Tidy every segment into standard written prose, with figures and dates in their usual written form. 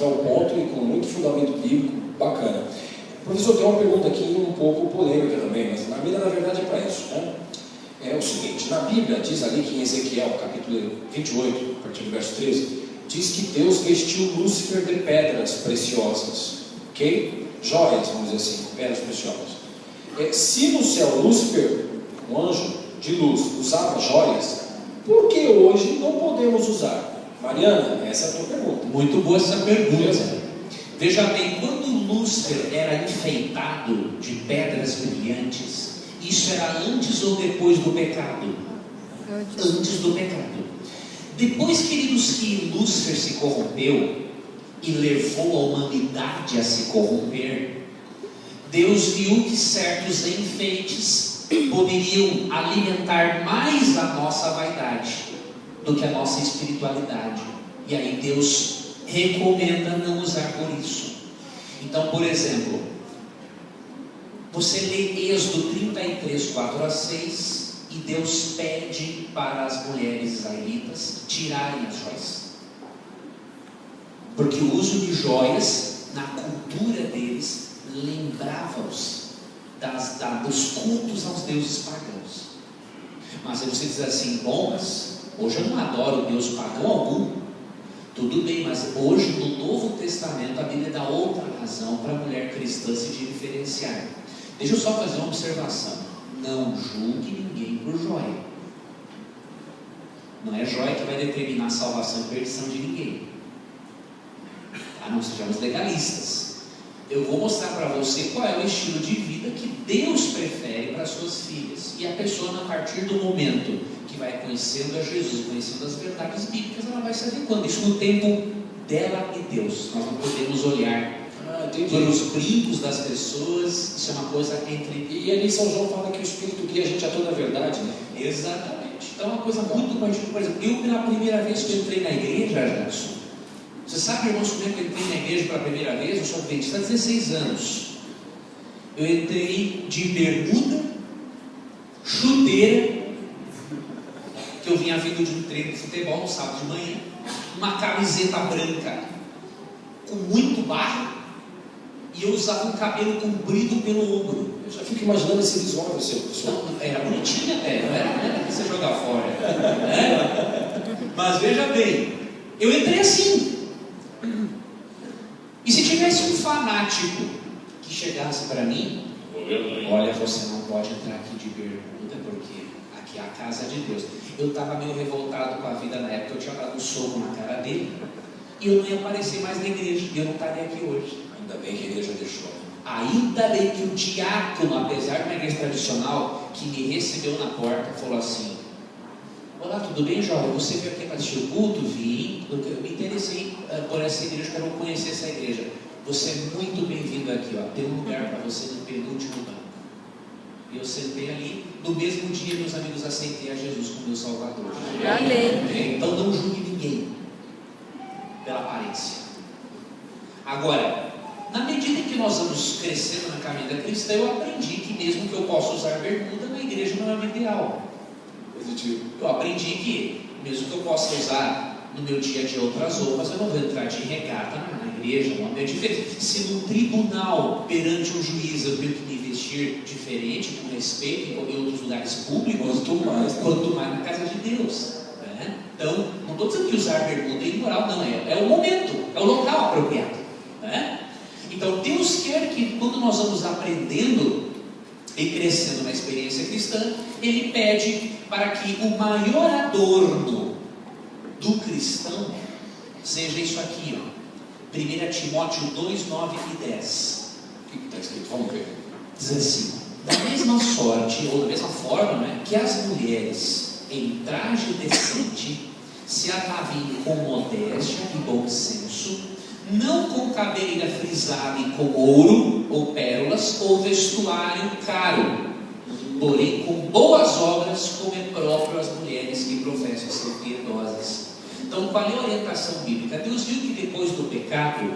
mostrar o ponto e com muito fundamento bíblico, bacana. Professor, tem uma pergunta aqui um pouco polêmica também, mas na verdade é para isso, né? É o seguinte, na Bíblia diz ali que em Ezequiel, capítulo 28, a partir do verso 13, diz que Deus vestiu Lúcifer de pedras preciosas, ok? Joias, vamos dizer assim, pedras preciosas. Se no céu Lúcifer, um anjo de luz, usava joias, por que hoje não podemos usar? Mariana, essa é a tua pergunta. Muito boa essa pergunta. Veja bem, quando Lúcifer era enfeitado de pedras brilhantes, isso era antes ou depois do pecado? Antes do pecado. Depois, queridos, que Lúcifer se corrompeu e levou a humanidade a se corromper, Deus viu que certos enfeites poderiam alimentar mais a nossa vaidade do que a nossa espiritualidade. E aí Deus recomenda não usar por isso. Então, por exemplo, você lê Êxodo 33, 4 a 6, e Deus pede para as mulheres israelitas tirarem as joias, porque o uso de joias na cultura deles lembrava-os dos cultos aos deuses pagãos. Mas aí você diz assim: bom, mas hoje eu não adoro Deus pagão algum. Tudo bem, mas hoje no Novo Testamento a Bíblia dá outra razão para a mulher cristã se diferenciar. Deixa eu só fazer uma observação: não julgue ninguém por joia. Não é joia que vai determinar a salvação e perdição de ninguém. Tá? Não sejamos legalistas. Eu vou mostrar para você qual é o estilo de vida que Deus prefere para as suas filhas. E a pessoa, a partir do momento que vai conhecendo a Jesus, conhecendo as verdades bíblicas, ela vai se adequando. Isso no tempo dela e Deus. Nós não podemos olhar pelos brincos das pessoas. Isso é uma coisa entre... E ali São João fala que o Espírito guia a gente a toda a verdade, né? Exatamente. Então é uma coisa muito particular. Por exemplo, eu pela primeira vez que eu entrei na igreja, Jackson, você sabe, irmãos, como é que eu entrei na igreja pela primeira vez? Eu sou adventista há 16 anos. Eu entrei de bermuda, chuteira, que eu vinha vindo de um treino de futebol no sábado de manhã, uma camiseta branca com muito barro, e eu usava um cabelo comprido pelo ombro. Eu já fico imaginando esse visual de você, pessoal. Era bonitinho até, não era que você jogar fora, né? Mas veja bem, eu entrei assim. E se tivesse um fanático que chegasse para mim: olha, você não pode entrar aqui de bermuda, porque aqui é a casa de Deus. Eu estava meio revoltado com a vida na época, eu tinha dado um soco na cara dele, e eu não ia aparecer mais na igreja, e eu não estaria aqui hoje. Ainda bem que a igreja deixou. Ainda bem que o diácono, apesar de uma igreja tradicional, que me recebeu na porta, falou assim: olá, tudo bem, jovem? Você veio aqui para assistir o culto? Vim, eu me interessei por essa igreja, quero conhecer essa igreja. Você é muito bem-vindo aqui, ó. Tem um lugar para você no penúltimo banco. E eu sentei ali. No mesmo dia, meus amigos, aceitei a Jesus como meu Salvador. Amém. Então não julgue ninguém pela aparência. Agora, na medida em que nós vamos crescendo na caminhada cristã, eu aprendi que mesmo que eu possa usar bermuda, na igreja não é o ideal. Eu aprendi que, mesmo que eu possa usar no meu dia a dia outras roupas, eu não vou entrar de regata na igreja, não é diferente. Se no tribunal, perante um juiz, eu tenho que me vestir diferente, com respeito, em outros lugares públicos, quanto mais na casa de Deus. Né? Então, não estou dizendo que usar bermuda é imoral, não, é o momento, é o local apropriado. Né? Então, Deus quer que, quando nós vamos aprendendo e crescendo na experiência cristã, Ele pede para que o maior adorno do cristão seja isso aqui, ó. 1 Timóteo 2, 9 e 10. O que está escrito? Vamos ver. Diz assim: da mesma sorte, ou da mesma forma, né, que as mulheres em traje decente se ataviem com modéstia e bom senso, não com cabeleira frisada e com ouro ou pérolas ou vestuário caro, porém com boas obras, como é próprio às mulheres que professam ser piedosas. Então, qual é a orientação bíblica? Deus viu que depois do pecado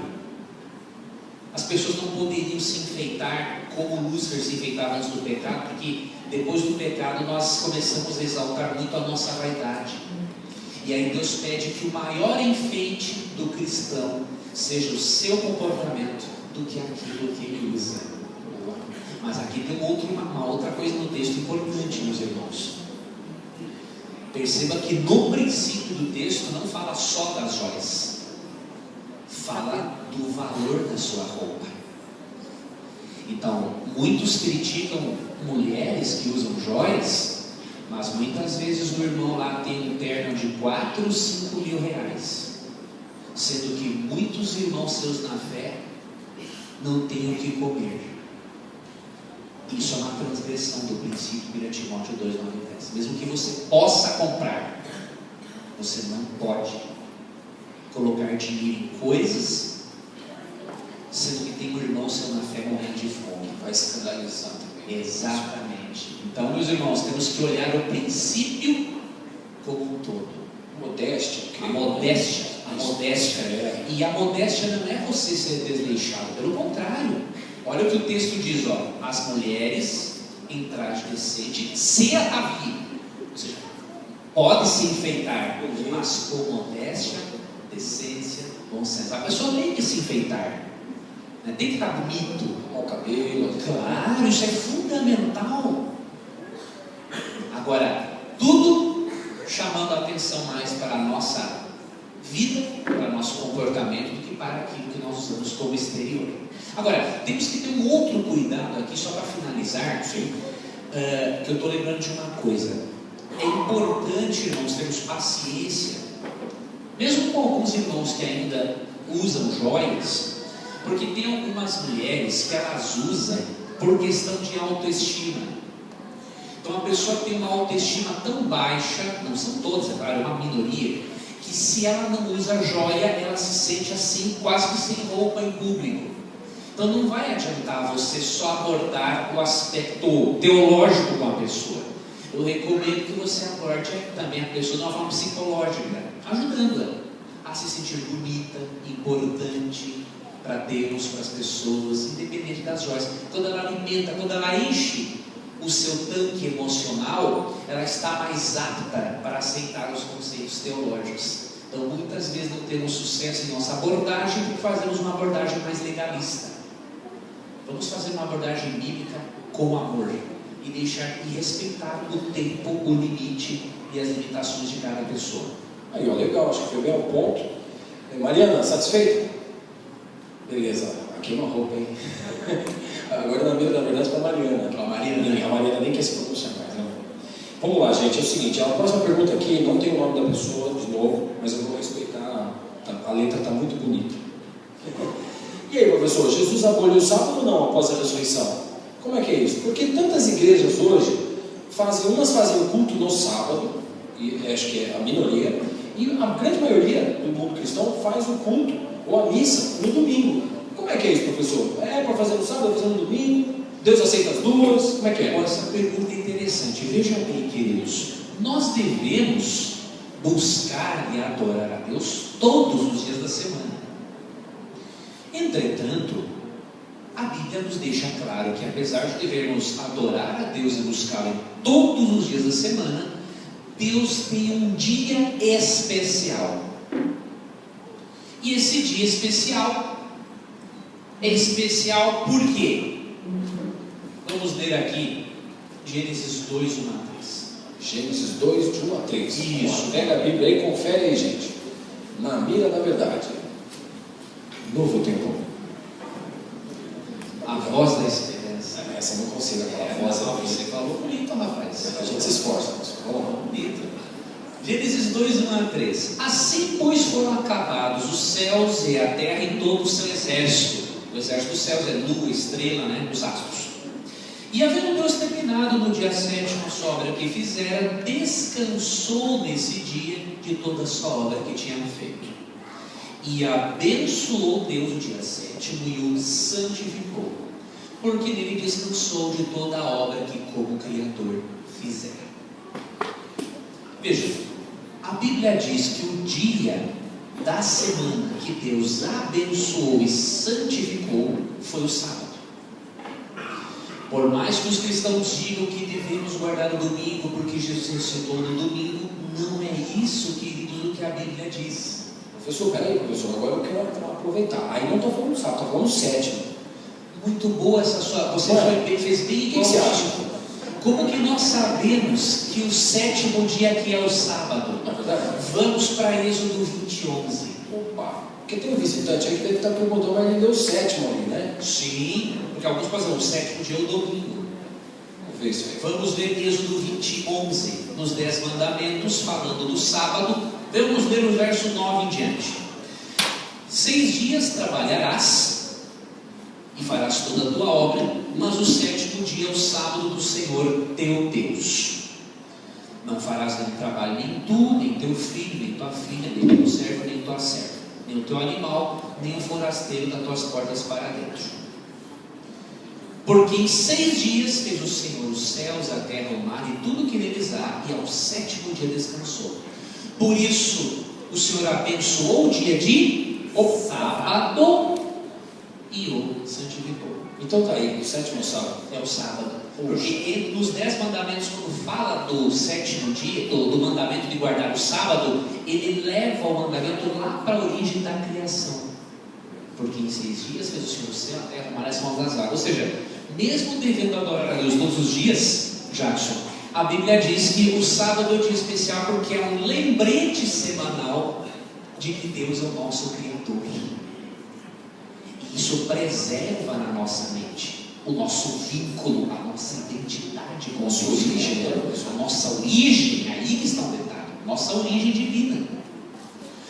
as pessoas não poderiam se enfeitar como Lúcifer se enfeitava antes do pecado, porque depois do pecado nós começamos a exaltar muito a nossa vaidade. E aí Deus pede que o maior enfeite do cristão seja o seu comportamento do que aquilo que ele usa. Mas aqui tem uma outra coisa no texto importante, meus irmãos. Perceba que no princípio do texto não fala só das joias, fala do valor da sua roupa. Então, muitos criticam mulheres que usam joias, mas muitas vezes o irmão lá tem um terno de 4, 5 mil reais, sendo que muitos irmãos seus na fé não têm o que comer. Isso é uma transgressão do princípio de 1 Timóteo 2, 9 e 10. Mesmo que você possa comprar, você não pode colocar dinheiro em coisas, sendo que tem um irmão seu na fé morrendo de fome. Vai escandalizar também. Exatamente. Então, meus irmãos, temos que olhar o princípio como um todo. Modéstia. A modéstia. E a modéstia não é você ser desleixado, pelo contrário. Olha o que o texto diz, ó. As mulheres em traje decente se ataviem, ou seja, pode se enfeitar, mas com modéstia, decência, bom senso. A pessoa tem que se enfeitar, né? Tem que estar bonito, o cabelo. Claro, isso é fundamental. Agora, tudo chamando a atenção mais para a nossa vida, para o nosso comportamento, do que para aquilo que nós usamos como exterior. Agora, temos que ter um outro cuidado aqui, só para finalizar, que eu estou lembrando de uma coisa. É importante, irmãos, termos paciência, mesmo com alguns irmãos que ainda usam joias, porque tem algumas mulheres que elas usam por questão de autoestima. Então a pessoa tem uma autoestima tão baixa, não são todas, é claro, é uma minoria, que se ela não usa joia, ela se sente assim, quase que sem roupa em público. Então não vai adiantar você só abordar o aspecto teológico com a pessoa. Eu recomendo que você aborde também a pessoa de uma forma psicológica, ajudando-a a se sentir bonita, importante para Deus, para as pessoas, independente das joias. Quando ela alimenta, quando ela enche o seu tanque emocional, ela está mais apta para aceitar os conceitos teológicos. Então muitas vezes não temos sucesso em nossa abordagem porque fazemos uma abordagem mais legalista. Vamos fazer uma abordagem bíblica com amor e deixar e respeitar o tempo, o limite e as limitações de cada pessoa. Aí, ó, legal, acho que foi bem ao ponto. Mariana, satisfeita? Beleza, aqui uma roupa, hein? Agora na verdade para a Mariana. A Mariana nem quer se pronunciar mais, né? Vamos lá, gente, é o seguinte, a próxima pergunta aqui, não tem o nome da pessoa, de novo, mas eu vou respeitar, a letra está muito bonita. E aí, professor, Jesus aboliu o sábado ou não após a ressurreição? Como é que é isso? Porque tantas igrejas hoje umas fazem o culto no sábado, e acho que é a minoria, e a grande maioria do mundo cristão faz o culto ou a missa no domingo. Como é que é isso, professor? É para fazer no sábado, fazer no domingo? Deus aceita as duas? Como é que é? Essa pergunta é interessante. Veja bem, queridos, nós devemos buscar e adorar a Deus todos os dias da semana. Entretanto, a Bíblia nos deixa claro que apesar de devermos adorar a Deus e buscá-lo todos os dias da semana, Deus tem um dia especial. E esse dia especial é especial por quê? Vamos ler aqui Gênesis 2, 1 a 3. Gênesis 2, de 1 a 3. Isso. Pega a Bíblia aí e confere aí, gente. Na mira da verdade. Novo tempo. A voz da esperança. Essa eu não consigo, aquela voz. Você falou bonito, rapaz. A gente se esforça. Vamos lá. Bonito. Gênesis 2, 1 a 3. Assim, pois, foram acabados os céus e a terra em todo o seu exército. O exército dos céus é lua, estrela, né? Os astros. E havendo Deus terminado no dia 7 a sua obra que fizera, descansou nesse dia de toda a sua obra que tinha feito. E abençoou Deus o dia 7º e o santificou, porque nele descansou de toda a obra que como Criador fizera. Veja, a Bíblia diz que o dia da semana que Deus abençoou e santificou foi o sábado. Por mais que os cristãos digam que devemos guardar o domingo porque Jesus ressuscitou no domingo, não é isso, queridos, o que a Bíblia diz. Vou Professor, peraí, professor, agora eu quero aproveitar. Aí não estou falando do sábado, estou falando do sétimo. Muito boa essa sua. Você fez bem. O que você acha? Como que nós sabemos que o sétimo dia aqui é o sábado? Não é verdade? Vamos para Êxodo 20:11. Opa, porque tem um visitante aí que deve estar perguntando, mas ele deu o sétimo ali, né? Sim, porque alguns fazem o sétimo dia é o domingo. Vamos ver isso aí. Vamos ler Êxodo 20:11, nos 10 mandamentos, falando do sábado. Vamos ler o verso 9 em diante. 6 dias trabalharás e farás toda a tua obra, mas o sétimo dia é o sábado do Senhor teu Deus. Não farás nenhum trabalho, nem tu, nem teu filho, nem tua filha, nem teu servo, nem tua serva, nem o teu animal, nem o forasteiro das tuas portas para dentro. Porque em 6 dias fez o Senhor os céus, a terra, o mar e tudo que neles há, e ao sétimo dia descansou. Por isso o Senhor abençoou o dia de sábado e o santificou. Então tá aí, o sétimo sábado. É o sábado. Porque nos 10 mandamentos, quando fala do sétimo dia, do mandamento de guardar o sábado, ele leva o mandamento lá para a origem da criação. Porque em 6 dias fez o Senhor o céu, a terra, o mar e as mãos das águas. Ou seja, mesmo devendo adorar a Deus todos os dias, Jackson, a Bíblia diz que o sábado é um dia especial porque é um lembrete semanal de que Deus é o nosso Criador. E isso preserva na nossa mente o nosso vínculo, a nossa identidade com Nossa Deus, origem, a nossa origem, aí que está o detalhe, nossa origem divina.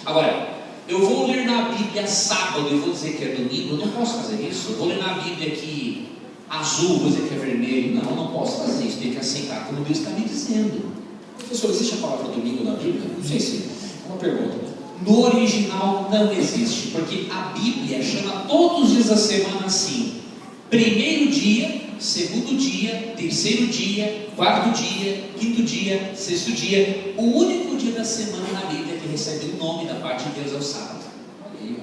Agora, eu vou ler na Bíblia sábado e vou dizer que é domingo, eu não posso fazer isso. Eu vou ler na Bíblia que azul, vou dizer que é vermelho. Não posso fazer isso, tenho que aceitar como Deus está me dizendo. Professor, existe a palavra domingo na Bíblia? Não sei se é uma pergunta, né? No original não existe, porque a Bíblia chama todos os dias da semana assim: primeiro dia, segundo dia, terceiro dia, quarto dia, quinto dia, sexto dia. O único dia da semana na Bíblia que recebe o nome da parte de Deus é o sábado. E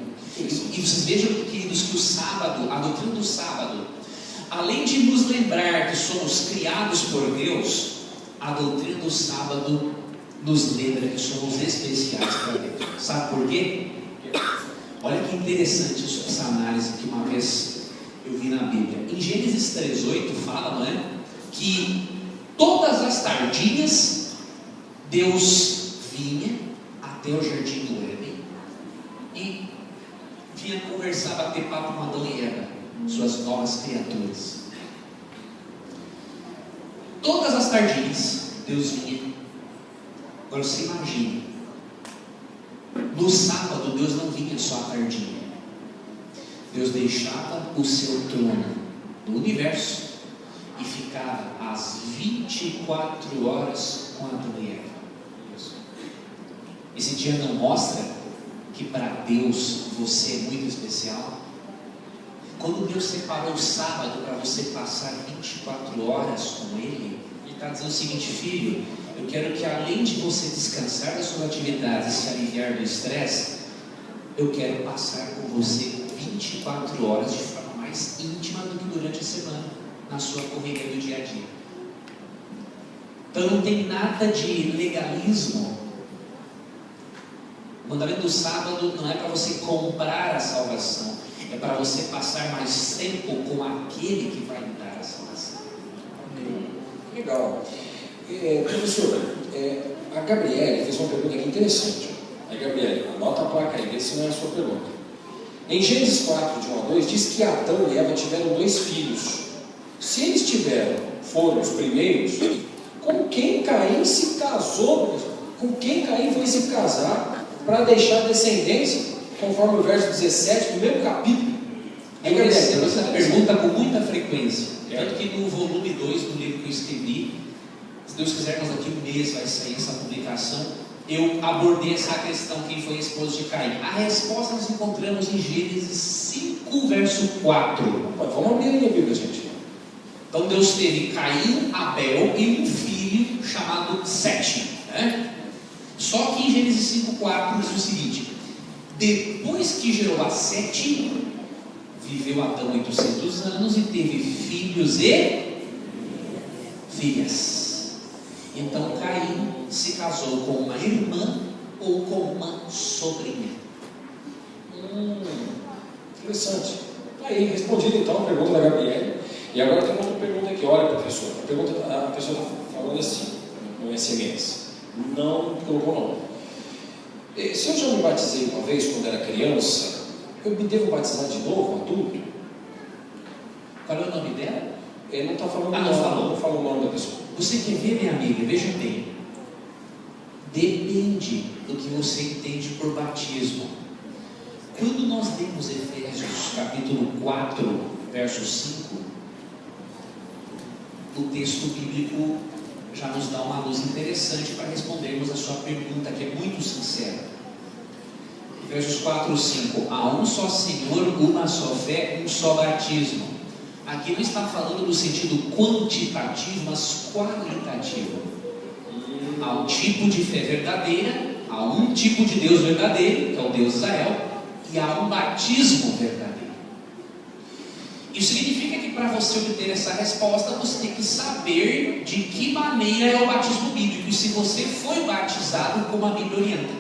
vocês vejam, queridos, que o sábado, a doutrina do sábado, além de nos lembrar que somos criados por Deus, a doutrina do sábado nos lembra que somos especiais para Deus. Sabe por quê? Olha que interessante essa análise que uma vez eu vi na Bíblia. Em Gênesis 3:8 fala, não é? Que todas as tardinhas Deus vinha até o jardim do Éden e vinha conversar, bater papo com Adão e Eva, suas novas criaturas. Todas as tardinhas Deus vinha. Agora você imagina, no sábado Deus não vinha só à tardinha. Deus deixava o seu trono no universo e ficava às 24 horas com Adão e Eva. Esse dia não mostra que para Deus você é muito especial? Quando Deus separou o sábado para você passar 24 horas com Ele, Ele está dizendo o seguinte: filho, eu quero que além de você descansar das suas atividades e se aliviar do estresse, eu quero passar com você 24 horas de forma mais íntima do que durante a semana, na sua correria do dia a dia. Então não tem nada de legalismo. O mandamento do sábado não é para você comprar a salvação, é para você passar mais tempo com aquele que vai lhe dar a salvação. Legal. Professor, a Gabriele fez uma pergunta aqui interessante. A Gabriele, anota a placa aí, vê se não é a sua pergunta. Em Gênesis 4, de 1 a 2, diz que Adão e Eva tiveram 2 filhos. Se eles foram os primeiros, com quem Caim se casou, professor? Com quem Caim foi se casar para deixar descendência, conforme o verso 17 do mesmo capítulo? Eu recebo essa pergunta com muita frequência. Tanto que no volume 2 do livro que eu escrevi, se Deus quiser, nós daqui um mês vai sair essa publicação, eu abordei essa questão: quem foi a esposa de Caim? A resposta nós encontramos em Gênesis 5, verso 4. Vamos abrir aí a Bíblia, gente. Então Deus teve Caim, Abel e um filho chamado Sete, né? Só que em Gênesis 5,4 diz o seguinte: depois que gerou a Sete, viveu Adão 800 anos e teve filhos e filhas. Então Caim se casou com uma irmã ou com uma sobrinha. Interessante. Aí, respondido então a pergunta da Gabriele. E agora tem outra pergunta aqui. Olha, professor, a pessoa está falando assim, no SMS. Não colocou nome. Se eu já me batizei uma vez quando era criança, eu me devo batizar de novo, adulto? Qual é o nome dela? Ele não está falando não falou o nome da pessoa. Você quer ver, minha amiga? Veja bem. Depende do que você entende por batismo. Quando nós lemos Efésios capítulo 4, verso 5, o texto bíblico já nos dá uma luz interessante para respondermos a sua pergunta, que é muito sincera. Efésios 4, 5. Há um só Senhor, uma só fé, um só batismo. Aqui não está falando no sentido quantitativo, mas qualitativo. Há um tipo de fé verdadeira, há um tipo de Deus verdadeiro, que é o Deus de Israel, e há um batismo verdadeiro. Isso significa que para você obter essa resposta, você tem que saber de que maneira é o batismo bíblico, e se você foi batizado como a Bíblia orienta.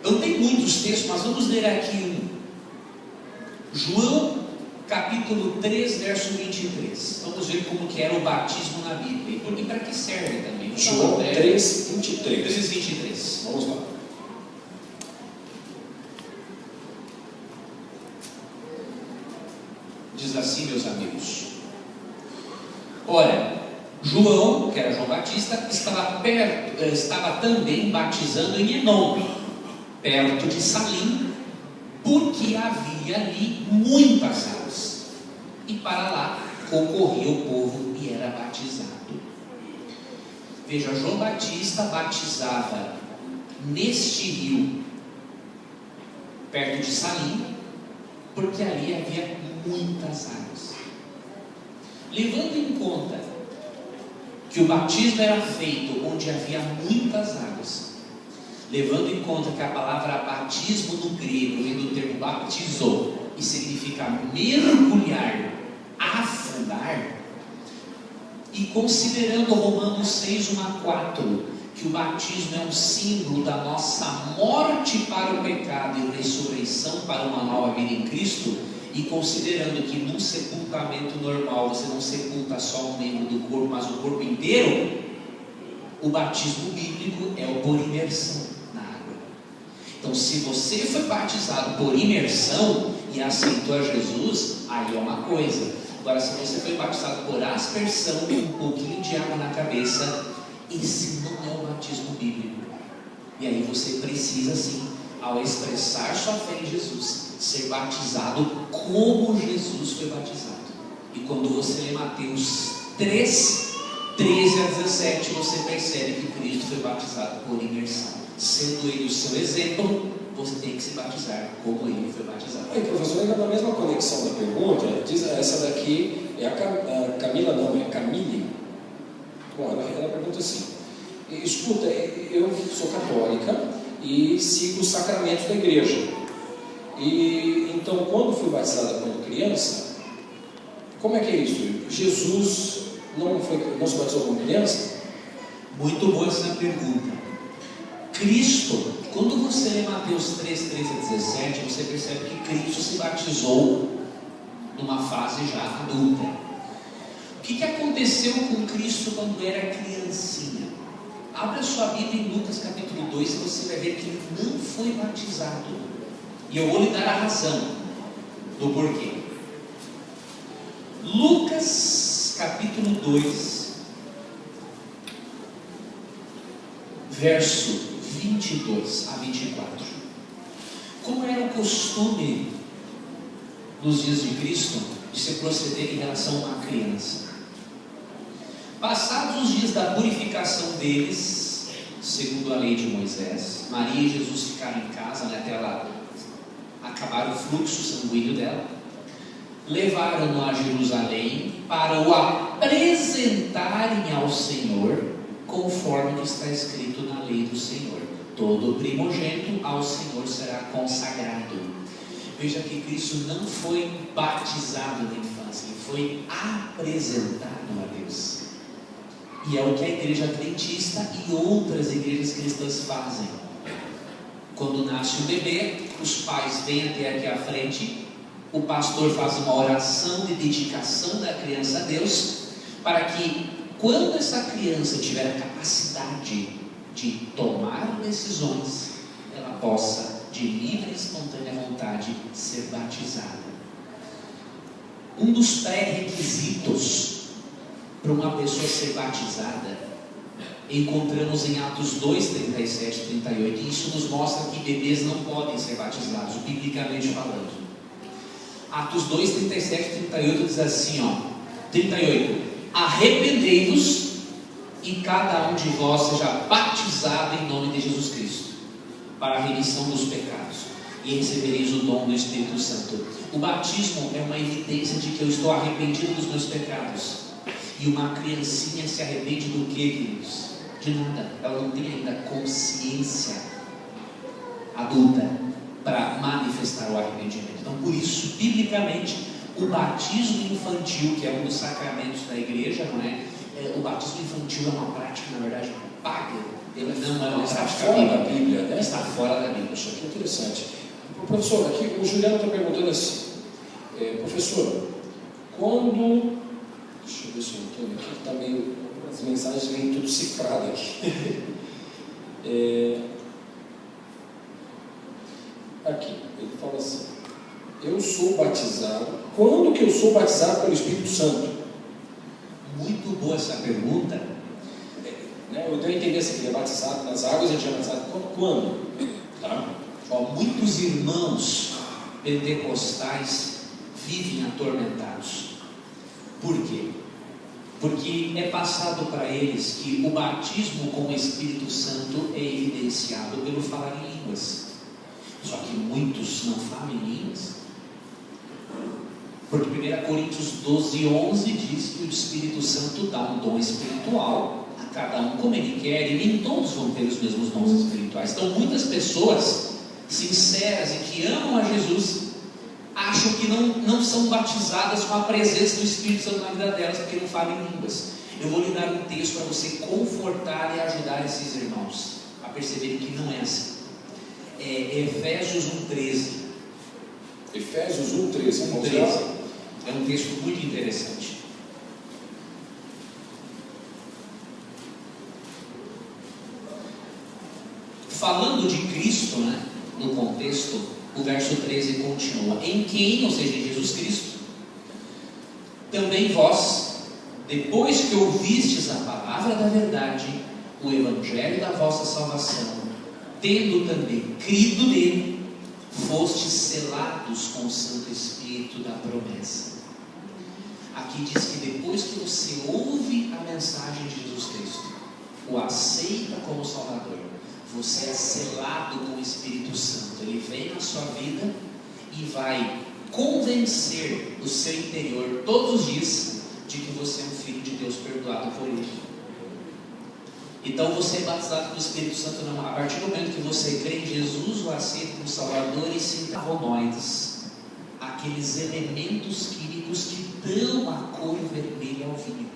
Não tem muitos textos, mas vamos ler aqui um. João capítulo 3, verso 23. Vamos ver como que era o batismo na Bíblia e para que serve também. João 3, 23. 3, 23. Vamos lá. Diz assim, meus amigos. Ora, João, que era João Batista, estava também batizando em Enom, perto de Salim, porque havia ali muitas águas, e para lá concorria o povo e era batizado. Veja, João Batista batizava neste rio, perto de Salim, porque ali havia muitas águas. Levando em conta que o batismo era feito onde havia muitas águas, levando em conta que a palavra batismo no grego vem do termo baptizo e significa mergulhar, afundar, e considerando Romanos 6, 1 a 4, que o batismo é um símbolo da nossa morte para o pecado e ressurreição para uma nova vida em Cristo, e considerando que num sepultamento normal você não sepulta só um membro do corpo, mas o corpo inteiro, o batismo bíblico é o por imersão na água. Então, se você foi batizado por imersão e aceitou a Jesus, aí é uma coisa. Agora, se você foi batizado por aspersão, um pouquinho de água na cabeça, esse não é o batismo bíblico. E aí você precisa sim, ao expressar sua fé em Jesus, ser batizado como Jesus foi batizado. E quando você lê Mateus 3, 13 a 17, você percebe que Cristo foi batizado por imersão. Sendo ele o seu exemplo, você tem que se batizar como ele foi batizado. Aí, professor, ainda na mesma conexão da pergunta, diz essa daqui, é a Camila, não, é a Camille. Bom, ela pergunta assim: escuta, eu sou católica e sigo os sacramentos da igreja. E então, quando fui batizada quando criança, como é que é isso? Jesus não se batizou como criança? Muito boa essa pergunta. Cristo, quando você lê Mateus 3, 13 a 17, você percebe que Cristo se batizou numa fase já adulta. O que aconteceu com Cristo quando era criancinha? Abra sua Bíblia em Lucas capítulo 2 e você vai ver que ele não foi batizado. E eu vou lhe dar a razão do porquê. Lucas capítulo 2, verso 22 a 24. Como era o costume nos dias de Cristo de se proceder em relação a uma criança? Passados os dias da purificação deles, segundo a lei de Moisés, Maria e Jesus ficaram em casa, até ela acabar o fluxo sanguíneo dela, levaram-no a Jerusalém para o apresentarem ao Senhor, conforme está escrito na lei do Senhor: todo primogênito ao Senhor será consagrado. Veja que Cristo não foi batizado na infância, ele foi apresentado a Deus. E é o que a igreja adventista e outras igrejas cristãs fazem. Quando nasce o bebê, os pais vêm até aqui à frente, o pastor faz uma oração de dedicação da criança a Deus, para que quando essa criança tiver a capacidade de tomar decisões, ela possa, de livre e espontânea vontade, ser batizada. Um dos pré-requisitos para uma pessoa ser batizada, encontramos em Atos 2, 37 e 38, e isso nos mostra que bebês não podem ser batizados, biblicamente falando. Atos 2, 37 e 38 diz assim, 38: arrependei-vos e cada um de vós seja batizado em nome de Jesus Cristo, para a remissão dos pecados, e recebereis o dom do Espírito Santo. O batismo é uma evidência de que eu estou arrependido dos meus pecados. E uma criancinha se arrepende do que, queridos? De nada. Ela não tem ainda consciência adulta para manifestar o arrependimento. Então, por isso, biblicamente, o batismo infantil, que é um dos sacramentos da igreja, não é? O batismo infantil é uma prática, na verdade, paga. Ele não é uma prática fora da Bíblia, né? Está fora da Bíblia. Isso aqui é interessante. Professor, aqui o Juliano está perguntando assim, professor, quando... Deixa eu ver se eu entendo aqui, está meio... As mensagens vêm tudo cifradas aqui. Aqui, ele fala assim, eu sou batizado, quando que eu sou batizado pelo Espírito Santo? Muito boa essa pergunta. Eu tenho a entender se ele é batizado nas águas, ele é batizado quando? Tá? Muitos irmãos pentecostais vivem atormentados. Por quê? Porque é passado para eles que o batismo com o Espírito Santo é evidenciado pelo falar em línguas. Só que muitos não falam em línguas. Porque 1 Coríntios 12, 11 diz que o Espírito Santo dá um dom espiritual a cada um como ele quer, e nem todos vão ter os mesmos dons espirituais. Então muitas pessoas sinceras e que amam a Jesus acham que não são batizadas com a presença do Espírito Santo na vida delas, porque não falam em línguas. Eu vou lhe dar um texto para você confortar e ajudar esses irmãos a perceberem que não é assim. Efésios 1,13. Efésios 1,13. 1,13. É um texto muito interessante. Falando de Cristo, né, no contexto, o verso 13 continua: em quem, ou seja, em Jesus Cristo, também vós, depois que ouvistes a palavra da verdade, o evangelho da vossa salvação, tendo também crido nele, fostes selados com o Santo Espírito da promessa. Aqui diz que depois que você ouve a mensagem de Jesus Cristo, o aceita como Salvador, você é selado com o Espírito Santo. Ele vem na sua vida e vai convencer o seu interior todos os dias de que você é um filho de Deus perdoado por Ele. Então você é batizado com o Espírito Santo não. A partir do momento que você crê em Jesus, o aceita como Salvador e se flavonoides, aqueles elementos químicos que dão a cor vermelha ao vinho.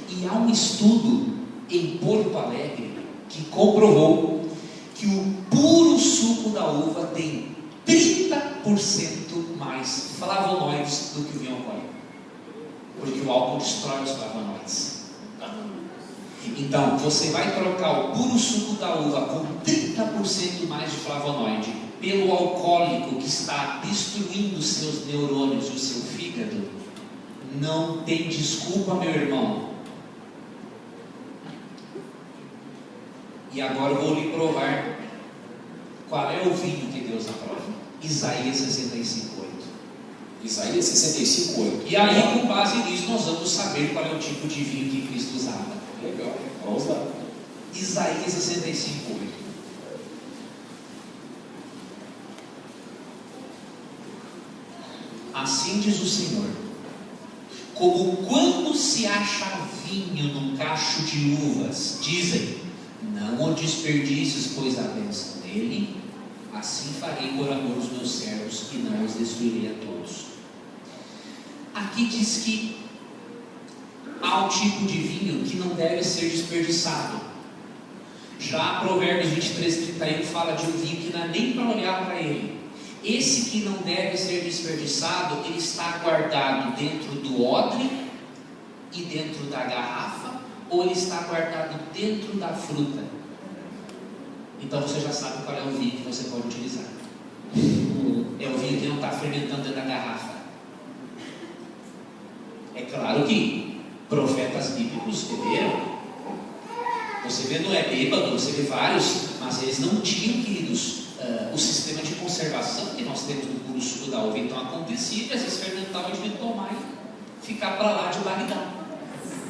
E há um estudo em Porto Alegre que comprovou que o puro suco da uva tem 30% mais flavonoides do que o vinho alcoólico, porque o álcool destrói os flavonoides. Então você vai trocar o puro suco da uva com 30% mais de flavonoide pelo alcoólico que está destruindo os seus neurônios e o seu fígado. Não tem desculpa, meu irmão. E agora eu vou lhe provar qual é o vinho que Deus aprova. Isaías 65:8. Isaías 65:8. E aí, com base nisso, nós vamos saber qual é o tipo de vinho que Cristo usava. Legal, vamos lá. Isaías 65:8. Assim diz o Senhor: como quando se acha vinho num cacho de uvas, dizem, não o desperdices, pois há bênção nele, assim farei por amor os meus servos, e não os destruirei a todos. Aqui diz que há um tipo de vinho que não deve ser desperdiçado. Já Provérbios 23:31 fala de um vinho que não é nem para olhar para ele. Esse que não deve ser desperdiçado, ele está guardado dentro do odre e dentro da garrafa, ou ele está guardado dentro da fruta? Então você já sabe qual é o vinho que você pode utilizar. É o vinho que não está fermentando dentro da garrafa. É claro que profetas bíblicos beberam. Você vê Noé bêbado, você vê vários, mas eles não tinham, queridos, o sistema de conservação que nós temos no puro suco da uva. Então acontecia que às vezes fermentava de tomar e ficar para lá de Bagdá.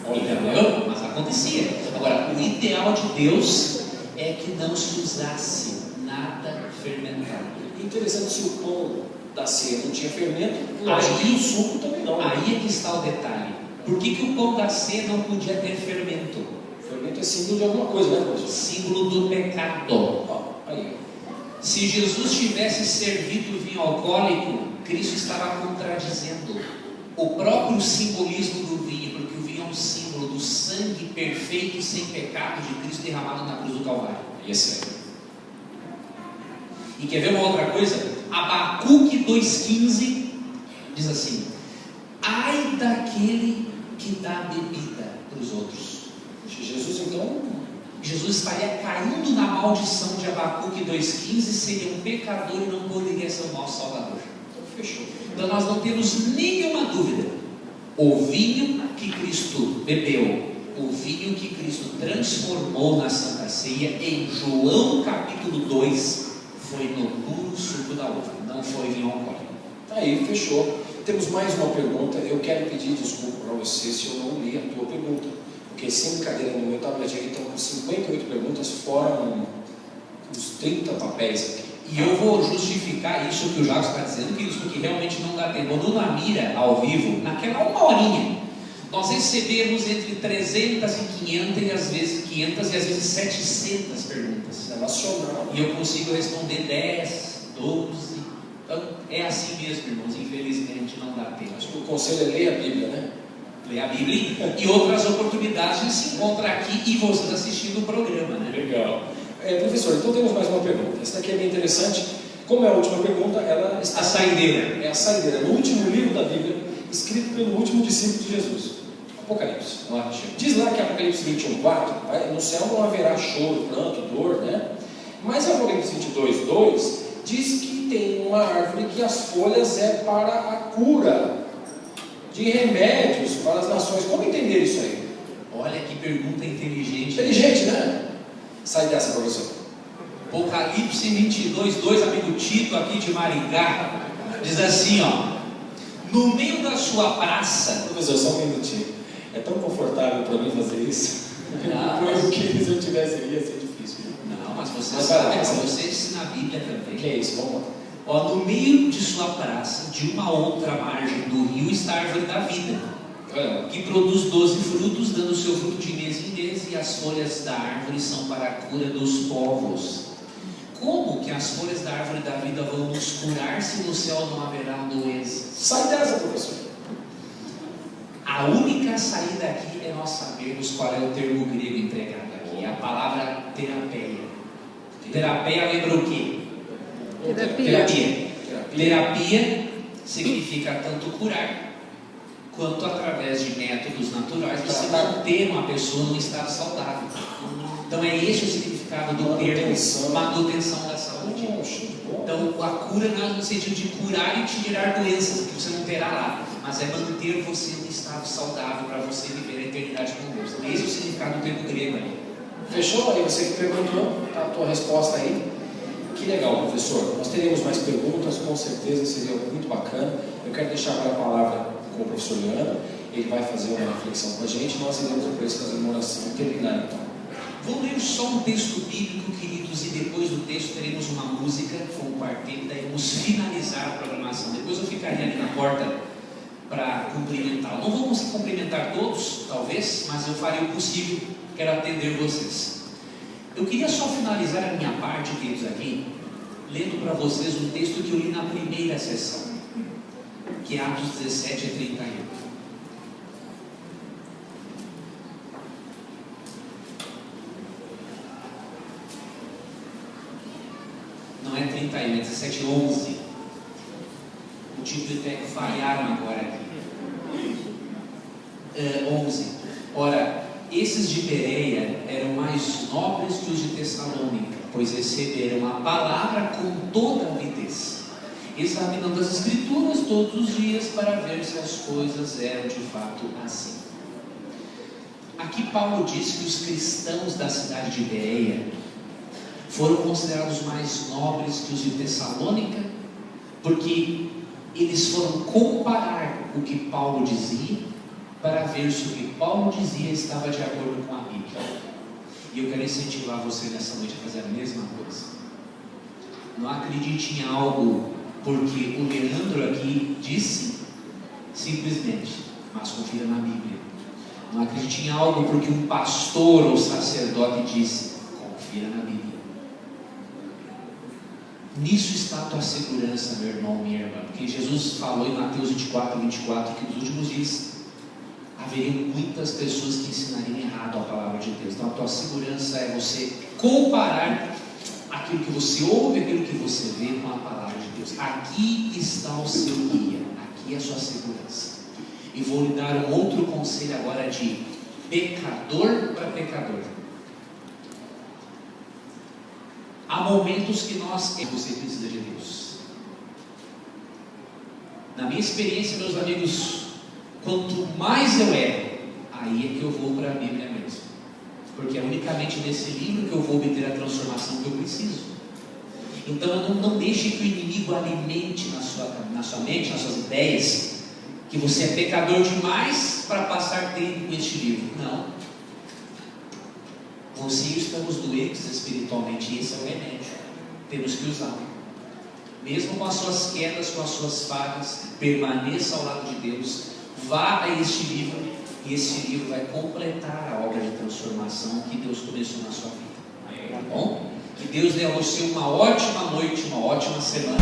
Entendeu? Mas acontecia. Agora, o ideal de Deus é que não se usasse nada fermentado. Interessante, se o pão da ceia não tinha fermento, aí o suco também não. Aí é que está o detalhe. Por que o pão da ceia não podia ter fermento? Fermento é símbolo de alguma coisa, né, professor? Símbolo do pecado. Aí. Se Jesus tivesse servido vinho alcoólico, Cristo estava contradizendo o próprio simbolismo do vinho, porque o vinho é um símbolo do sangue perfeito e sem pecado de Cristo derramado na cruz do Calvário. Esse é. E quer ver uma outra coisa? Abacuque 2,15 diz assim: ai daquele que dá bebida para os outros. Jesus estaria caindo na maldição de Abacuque 2,15, seria um pecador e não poderia ser o nosso Salvador. Então fechou. Então nós não temos nenhuma dúvida. O vinho que Cristo bebeu, o vinho que Cristo transformou na Santa Ceia, em João capítulo 2, foi no puro suco da uva, não foi vinho alcoólico. Aí, fechou. Temos mais uma pergunta. Eu quero pedir desculpa para você se eu não li a tua pergunta, porque sem brincadeira, no meu tablet aqui estão com 58 perguntas, fora uns 30 papéis aqui. E eu vou justificar isso que o Jacques está dizendo, porque realmente não dá tempo. No Namira, ao vivo, naquela uma horinha, nós recebemos entre 300 e 500 e às vezes 700 perguntas. É nacional. E eu consigo responder 10, 12. Então, é assim mesmo, irmãos. Infelizmente, não dá tempo. Acho que o conselho é ler a Bíblia, né? Ler a Bíblia e outras oportunidades de se encontrar aqui e vocês assistindo o programa, né? Legal. Professor, então temos mais uma pergunta. Essa daqui é bem interessante. Como é a última pergunta, ela está... A saideira. É a saideira. No último livro da Bíblia, escrito pelo último discípulo de Jesus, Apocalipse. Ótimo. Diz lá que Apocalipse 21:4, no céu não haverá choro, pranto, dor, né? Mas Apocalipse 22:2 diz que tem uma árvore que as folhas é para a cura de remédios para as nações. Como entender isso aí? Olha que pergunta inteligente. Inteligente, né? Sai dessa, professor. Apocalipse 22:2, amigo Tito aqui de Maringá, diz assim, ó: no meio da sua praça. Professor, só um minutinho. É tão confortável para mim fazer isso. Porque se eu tivesse ali ia ser difícil. Não, mas você sabe, você ensina a Bíblia também. Que é isso? Vamos lá. Ó, no meio de sua praça, de uma outra margem do rio, está a árvore da vida, que produz 12 frutos, dando seu fruto de mês em mês, e as folhas da árvore são para a cura dos povos. Como que as folhas da árvore da vida vão nos curar se no céu não haverá doenças? Sai dessa, professor. A única saída aqui é nós sabermos qual é o termo grego empregado aqui. É a palavra terapia. Terapia lembra o quê? Terapia significa tanto curar, quanto através de métodos naturais você manter uma pessoa num estado saudável. Então é esse o significado do termo manutenção da saúde. Então a cura não é no sentido de curar e tirar doenças que você não terá lá, mas é manter você num estado saudável para você viver a eternidade com Deus. Então esse é o significado do termo grego ali. Fechou? Aí você que perguntou, tá a tua resposta aí. Que legal, professor. Nós teremos mais perguntas, com certeza seria muito bacana. Eu quero deixar agora a palavra com o professor Leandro. Ele vai fazer uma reflexão com a gente. Nós iremos depois fazer uma oração e terminar então. Vou ler só um texto bíblico, queridos, e depois do texto teremos uma música com o quarteto, daí vamos finalizar a programação. Depois eu ficaria ali na porta para cumprimentar. Não vou conseguir cumprimentar todos, talvez, mas eu farei o possível, quero atender vocês. Eu queria só finalizar a minha parte, queridos, aqui, lendo para vocês um texto que eu li na primeira sessão, que é Atos 17 e 31. 31, é 17:11. O título até falharam agora aqui. 11. Ora, esses de Bereia eram mais nobres que os de Tessalônica, pois receberam a palavra com toda avidez, examinando as Escrituras todos os dias para ver se as coisas eram de fato assim. Aqui Paulo diz que os cristãos da cidade de Bereia foram considerados mais nobres que os de Tessalônica, porque eles foram comparar o que Paulo dizia para ver se o que Paulo dizia estava de acordo com a Bíblia. E eu quero incentivar você nessa noite a fazer a mesma coisa. Não acredite em algo porque o Leandro aqui disse, simplesmente, mas confira na Bíblia. Não acredite em algo porque um pastor ou sacerdote disse, confira na Bíblia. Nisso está a tua segurança, meu irmão, minha irmã, porque Jesus falou em Mateus 24:24 que nos últimos dias haveriam muitas pessoas que ensinariam errado a palavra de Deus. Então a tua segurança é você comparar aquilo que você ouve, aquilo que você vê com a palavra de Deus. Aqui está o seu guia, aqui é a sua segurança. E vou lhe dar um outro conselho agora de pecador para pecador. Há momentos que você precisa de Deus. Na minha experiência, meus amigos, quanto mais eu erro, aí é que eu vou para a Bíblia mesmo, porque é unicamente nesse livro que eu vou obter a transformação que eu preciso. Então não deixe que o inimigo alimente na sua mente, nas suas ideias, que você é pecador demais para passar tempo com este livro. Não. Você e eu estamos doentes espiritualmente, e esse é o remédio. Temos que usá-lo. Mesmo com as suas quedas, com as suas falhas, permaneça ao lado de Deus. Vá a este livro, e esse livro vai completar a obra de transformação que Deus começou na sua vida. Tá bom? Que Deus dê a você uma ótima noite, uma ótima semana.